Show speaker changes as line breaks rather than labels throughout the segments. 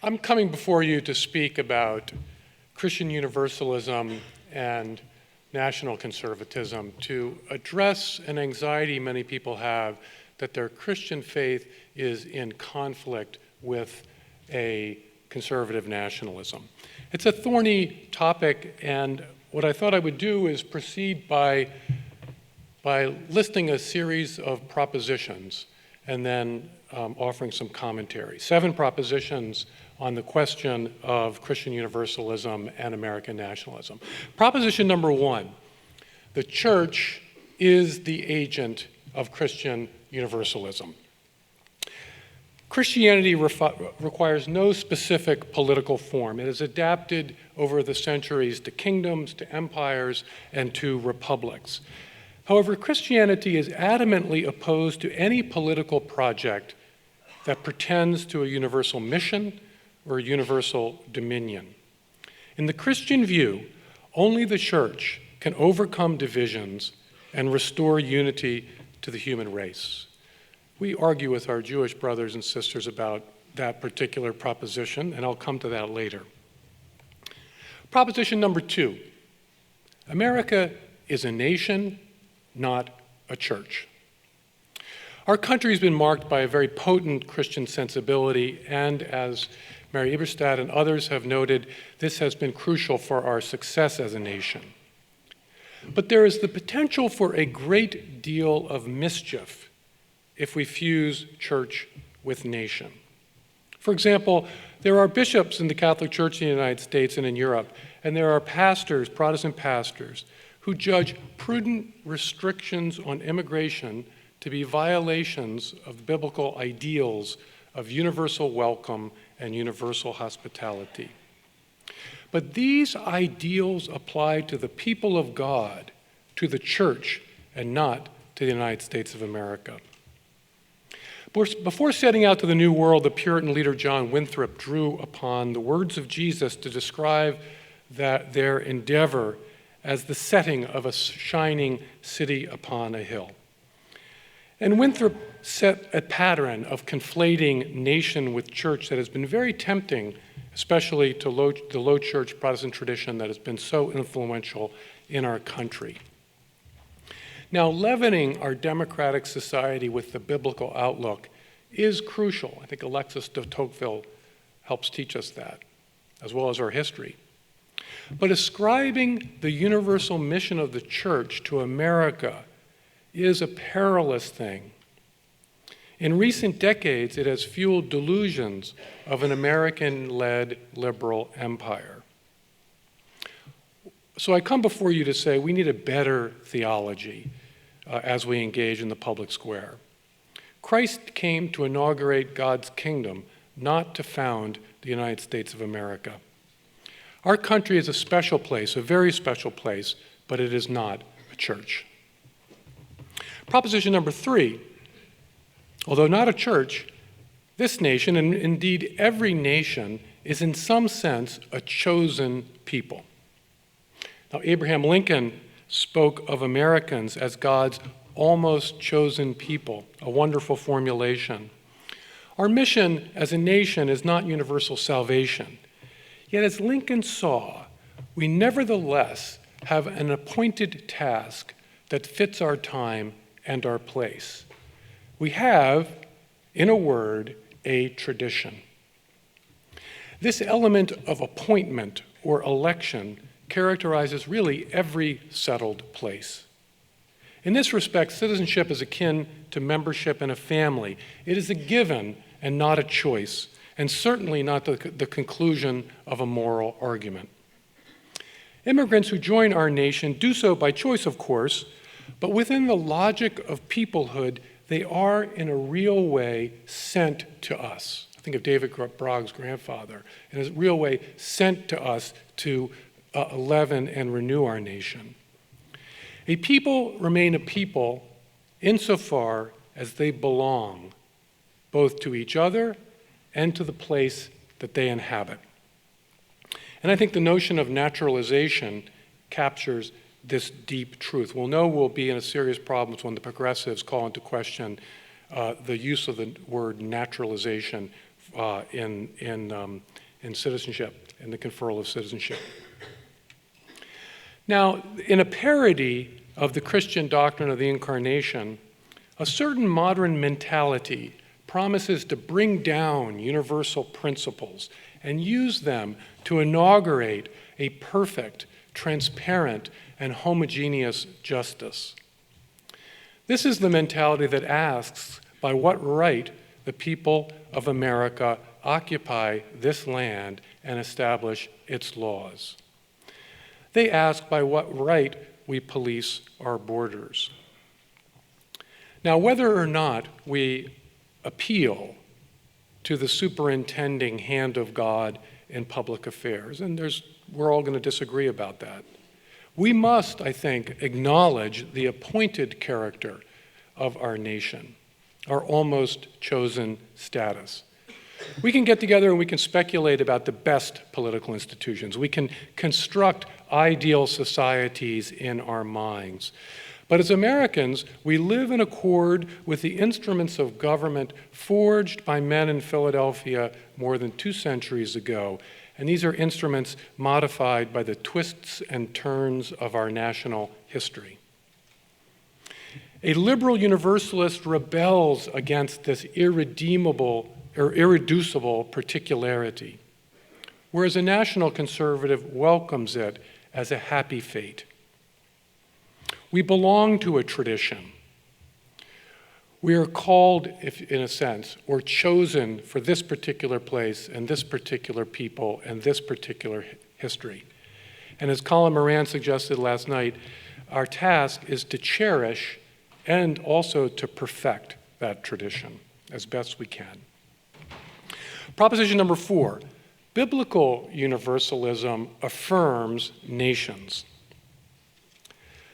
I'm coming before you to speak about Christian Universalism and National Conservatism, to address an anxiety many people have that their Christian faith is in conflict with a conservative nationalism. It's a thorny topic, and what I thought I would do is proceed by listing a series of propositions and then offering some commentary. 7 propositions on the question of Christian Universalism and American nationalism. Proposition number 1, the church is the agent of Christian Universalism. Christianity requires no specific political form. It has adapted over the centuries to kingdoms, to empires, and to republics. However, Christianity is adamantly opposed to any political project that pretends to a universal mission or a universal dominion. In the Christian view, only the church can overcome divisions and restore unity to the human race. We argue with our Jewish brothers and sisters about that particular proposition, and I'll come to that later. Proposition number 2, America is a nation, not a church. Our country has been marked by a very potent Christian sensibility, and as Mary Eberstadt and others have noted, this has been crucial for our success as a nation. But there is the potential for a great deal of mischief if we fuse church with nation. For example, there are bishops in the Catholic Church in the United States and in Europe, and there are pastors, Protestant pastors, who judge prudent restrictions on immigration to be violations of biblical ideals of universal welcome and universal hospitality. But these ideals apply to the people of God, to the church, and not to the United States of America. Before setting out to the New World, the Puritan leader John Winthrop drew upon the words of Jesus to describe their endeavor as the setting of a shining city upon a hill. And Winthrop set a pattern of conflating nation with church that has been very tempting, especially to the low church Protestant tradition that has been so influential in our country. Now, leavening our democratic society with the biblical outlook is crucial. I think Alexis de Tocqueville helps teach us that, as well as our history. But ascribing the universal mission of the church to America is a perilous thing. In recent decades, it has fueled delusions of an American-led liberal empire. So I come before you to say we need a better theology as we engage in the public square. Christ came to inaugurate God's kingdom, not to found the United States of America. Our country is a special place, a very special place, but it is not a church. Proposition number 3, although not a church, this nation, and indeed every nation, is in some sense a chosen people. Now, Abraham Lincoln spoke of Americans as God's almost chosen people, a wonderful formulation. Our mission as a nation is not universal salvation. Yet as Lincoln saw, we nevertheless have an appointed task that fits our time and our place. We have, in a word, a tradition. This element of appointment or election characterizes really every settled place. In this respect, citizenship is akin to membership in a family. It is a given and not a choice, and certainly not the conclusion of a moral argument. Immigrants who join our nation do so by choice, of course, but within the logic of peoplehood, they are in a real way sent to us. I think of David Brogg's grandfather, in a real way sent to us to leaven and renew our nation. A people remain a people insofar as they belong both to each other and to the place that they inhabit. And I think the notion of naturalization captures this deep truth. We'll know we'll be in a serious problems when the progressives call into question the use of the word naturalization in citizenship, in the conferral of citizenship. Now, in a parody of the Christian doctrine of the Incarnation, a certain modern mentality promises to bring down universal principles and use them to inaugurate a perfect, transparent, and homogeneous justice. This is the mentality that asks, by what right the people of America occupy this land and establish its laws. They ask by what right we police our borders. Now, whether or not we appeal to the superintending hand of God in public affairs, and we're all going to disagree about that, we must, I think, acknowledge the appointed character of our nation, our almost chosen status. We can get together and we can speculate about the best political institutions. We can construct ideal societies in our minds. But as Americans, we live in accord with the instruments of government forged by men in Philadelphia more than 2 centuries ago. And these are instruments modified by the twists and turns of our national history. A liberal universalist rebels against this irredeemable or irreducible particularity, whereas a national conservative welcomes it as a happy fate. We belong to a tradition. We are called, in a sense, or chosen for this particular place and this particular people and this particular history. And as Colin Moran suggested last night, our task is to cherish and also to perfect that tradition as best we can. Proposition number 4, biblical universalism affirms nations.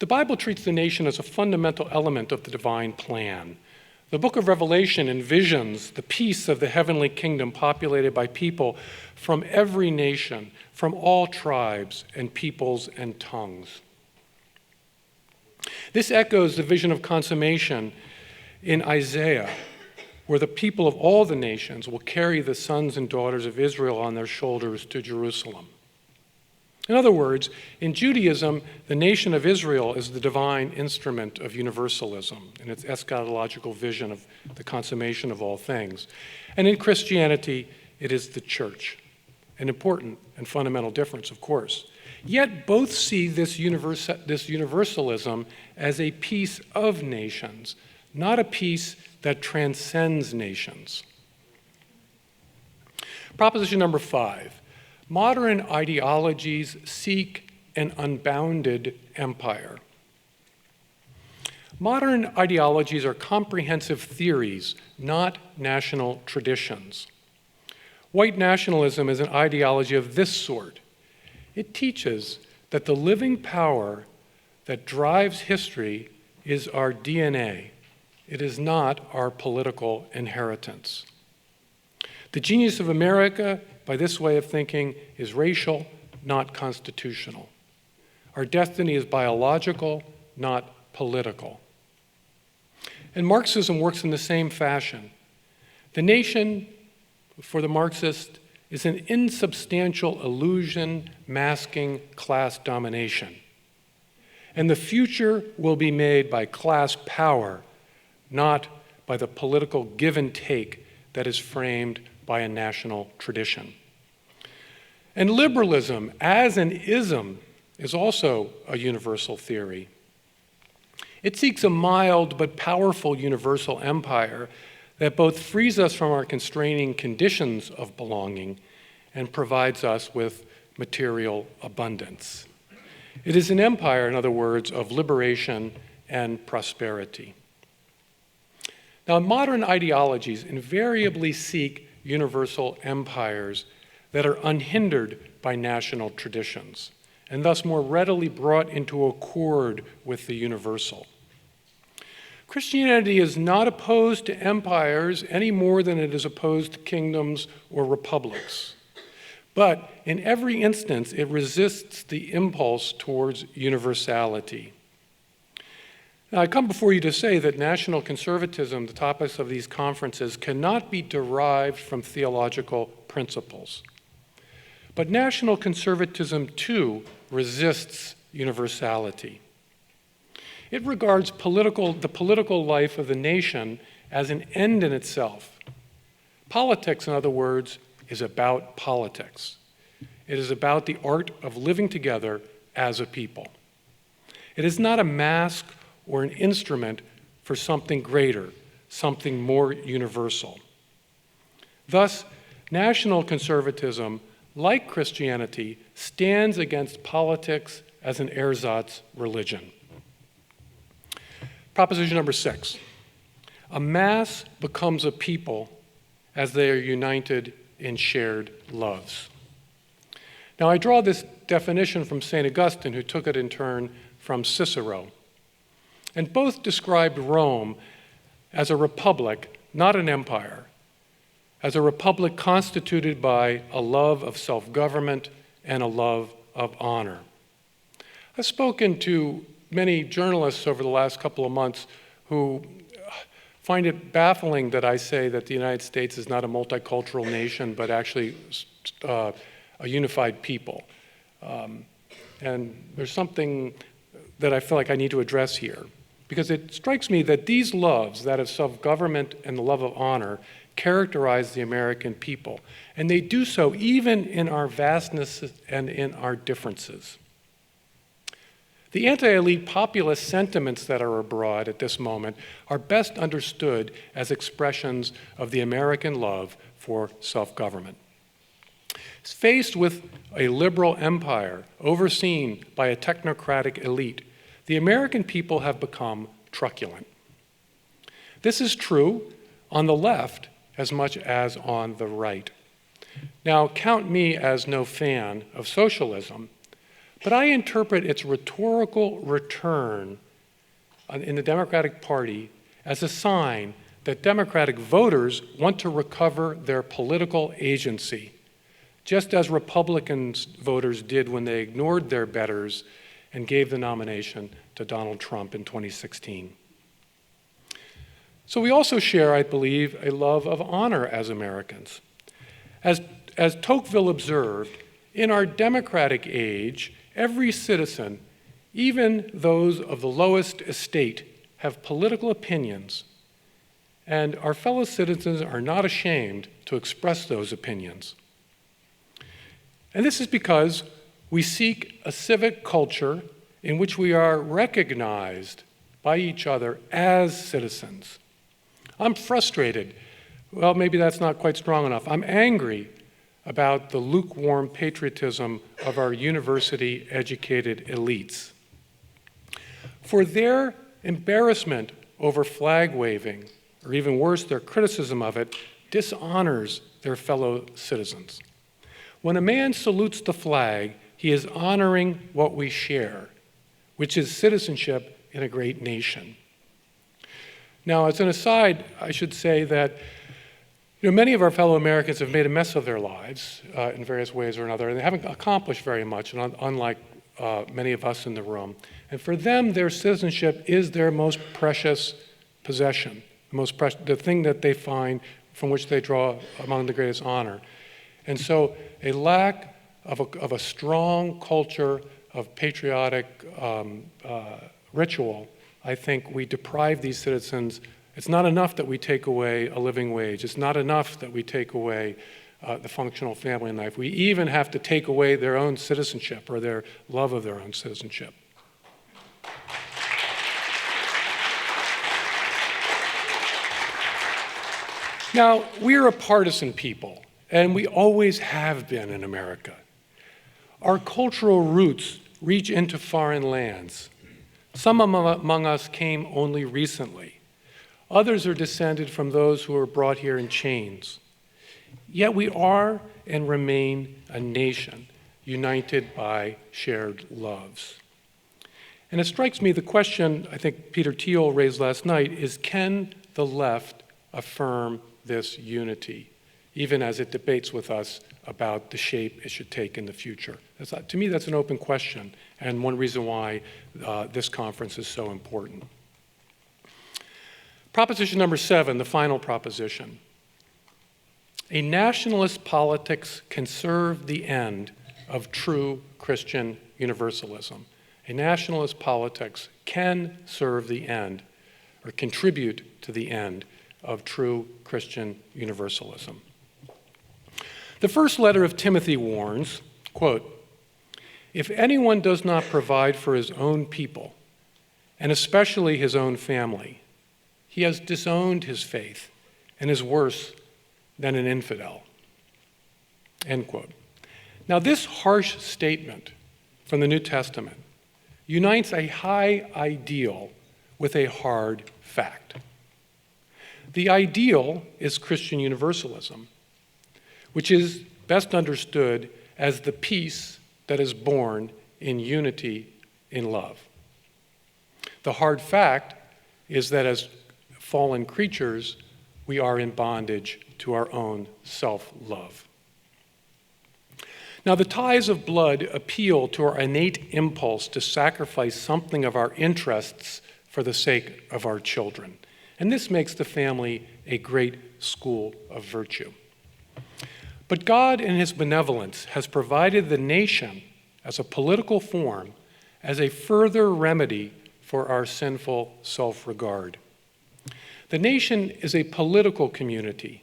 The Bible treats the nation as a fundamental element of the divine plan. The book of Revelation envisions the peace of the heavenly kingdom populated by people from every nation, from all tribes and peoples and tongues. This echoes the vision of consummation in Isaiah, where the people of all the nations will carry the sons and daughters of Israel on their shoulders to Jerusalem. In other words, in Judaism, the nation of Israel is the divine instrument of universalism in its eschatological vision of the consummation of all things. And in Christianity, it is the church, an important and fundamental difference, of course. Yet both see this universalism as a piece of nations, not a piece that transcends nations. Proposition number 5. Modern ideologies seek an unbounded empire. Modern ideologies are comprehensive theories, not national traditions. White nationalism is an ideology of this sort. It teaches that the living power that drives history is our DNA. It is not our political inheritance. The genius of America, by this way of thinking, is racial, not constitutional. Our destiny is biological, not political. And Marxism works in the same fashion. The nation, for the Marxist, is an insubstantial illusion masking class domination. And the future will be made by class power, not by the political give and take that is framed by a national tradition. And liberalism, as an ism, is also a universal theory. It seeks a mild but powerful universal empire that both frees us from our constraining conditions of belonging and provides us with material abundance. It is an empire, in other words, of liberation and prosperity. Now, modern ideologies invariably seek universal empires that are unhindered by national traditions, and thus more readily brought into accord with the universal. Christianity is not opposed to empires any more than it is opposed to kingdoms or republics. But in every instance, it resists the impulse towards universality. Now, I come before you to say that national conservatism, the topics of these conferences, cannot be derived from theological principles. But national conservatism, too, resists universality. It regards the political life of the nation as an end in itself. Politics, in other words, is about politics. It is about the art of living together as a people. It is not a mask or an instrument for something greater, something more universal. Thus, national conservatism, like Christianity, stands against politics as an ersatz religion. Proposition number 6. A mass becomes a people as they are united in shared loves. Now, I draw this definition from St. Augustine, who took it in turn from Cicero. And both described Rome as a republic, not an empire, as a republic constituted by a love of self-government and a love of honor. I've spoken to many journalists over the last couple of months who find it baffling that I say that the United States is not a multicultural nation, but actually a unified people. And there's something that I feel like I need to address here, because it strikes me that these loves, that of self-government and the love of honor, characterize the American people. And they do so even in our vastness and in our differences. The anti-elite populist sentiments that are abroad at this moment are best understood as expressions of the American love for self-government. Faced with a liberal empire overseen by a technocratic elite, the American people have become truculent. This is true on the left as much as on the right. Now, count me as no fan of socialism, but I interpret its rhetorical return in the Democratic Party as a sign that Democratic voters want to recover their political agency, just as Republican voters did when they ignored their betters and gave the nomination to Donald Trump in 2016. So we also share, I believe, a love of honor as Americans. As Tocqueville observed, in our democratic age, every citizen, even those of the lowest estate, have political opinions, and our fellow citizens are not ashamed to express those opinions. And this is because we seek a civic culture in which we are recognized by each other as citizens. I'm frustrated. Well, maybe that's not quite strong enough. I'm angry about the lukewarm patriotism of our university-educated elites. For their embarrassment over flag waving, or even worse, their criticism of it, dishonors their fellow citizens. When a man salutes the flag, he is honoring what we share, which is citizenship in a great nation. Now, as an aside, I should say that many of our fellow Americans have made a mess of their lives in various ways or another, and they haven't accomplished very much, unlike many of us in the room. And for them, their citizenship is their most precious possession, the thing that they find from which they draw among the greatest honor. And so a lack of a strong culture of patriotic ritual, I think we deprive these citizens. It's not enough that we take away a living wage. It's not enough that we take away the functional family life. We even have to take away their own citizenship or their love of their own citizenship. Now, we're a partisan people, and we always have been in America. Our cultural roots reach into foreign lands. Some among us came only recently. Others are descended from those who were brought here in chains. Yet we are and remain a nation united by shared loves. And it strikes me the question I think Peter Thiel raised last night is, can the left affirm this unity, even as it debates with us about the shape it should take in the future? To me, that's an open question, and one reason why this conference is so important. Proposition number 7, the final proposition. A nationalist politics can serve the end of true Christian universalism. A nationalist politics can serve the end or contribute to the end of true Christian universalism. The first letter of Timothy warns, quote, "If anyone does not provide for his own people, and especially his own family, he has disowned his faith and is worse than an infidel." End quote. Now, this harsh statement from the New Testament unites a high ideal with a hard fact. The ideal is Christian universalism, which is best understood as the peace that is born in unity in love. The hard fact is that as fallen creatures, we are in bondage to our own self-love. Now, the ties of blood appeal to our innate impulse to sacrifice something of our interests for the sake of our children. And this makes the family a great school of virtue. But God, in his benevolence, has provided the nation as a political form as a further remedy for our sinful self-regard. The nation is a political community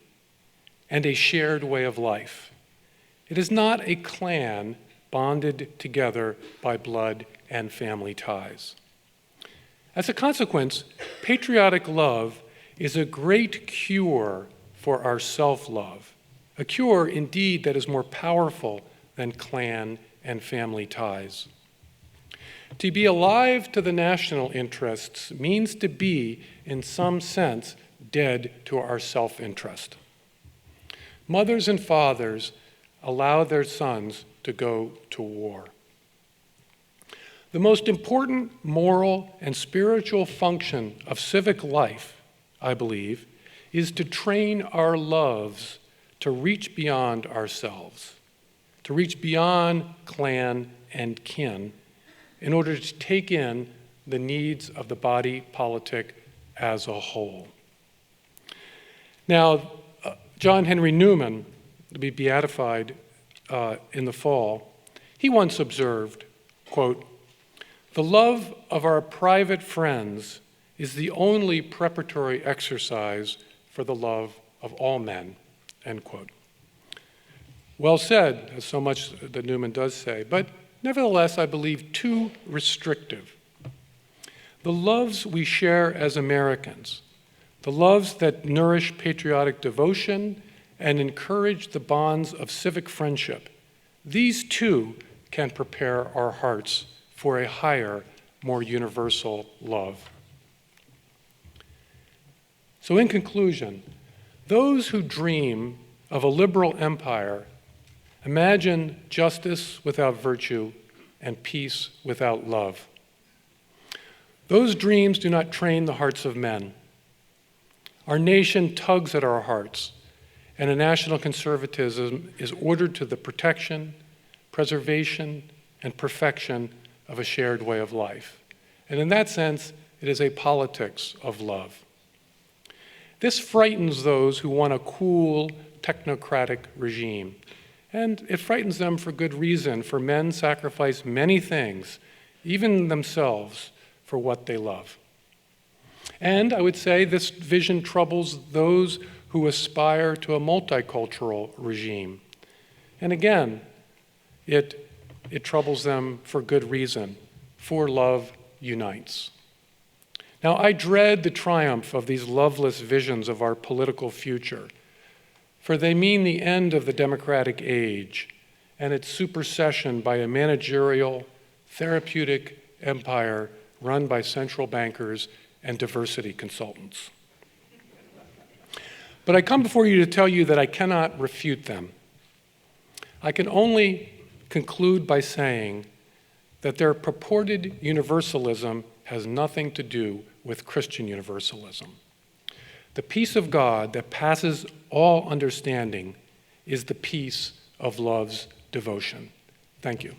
and a shared way of life. It is not a clan bonded together by blood and family ties. As a consequence, patriotic love is a great cure for our self-love, a cure indeed that is more powerful than clan and family ties. To be alive to the national interests means to be, in some sense, dead to our self-interest. Mothers and fathers allow their sons to go to war. The most important moral and spiritual function of civic life, I believe, is to train our loves to reach beyond ourselves, to reach beyond clan and kin, in order to take in the needs of the body politic as a whole. Now, John Henry Newman, to be beatified in the fall, he once observed, quote, "The love of our private friends is the only preparatory exercise for the love of all men," end quote. Well said, as so much that Newman does say, but nevertheless, I believe too restrictive. The loves we share as Americans, the loves that nourish patriotic devotion and encourage the bonds of civic friendship, these too can prepare our hearts for a higher, more universal love. So in conclusion, those who dream of a liberal empire imagine justice without virtue and peace without love. Those dreams do not train the hearts of men. Our nation tugs at our hearts, and a national conservatism is ordered to the protection, preservation, and perfection of a shared way of life. And in that sense, it is a politics of love. This frightens those who want a cool, technocratic regime. And it frightens them for good reason, for men sacrifice many things, even themselves, for what they love. And I would say this vision troubles those who aspire to a multicultural regime. And again, it troubles them for good reason, for love unites. Now, I dread the triumph of these loveless visions of our political future, for they mean the end of the democratic age and its supersession by a managerial, therapeutic empire run by central bankers and diversity consultants. But I come before you to tell you that I cannot refute them. I can only conclude by saying that their purported universalism has nothing to do with Christian universalism. The peace of God that passes all understanding is the peace of love's devotion. Thank you.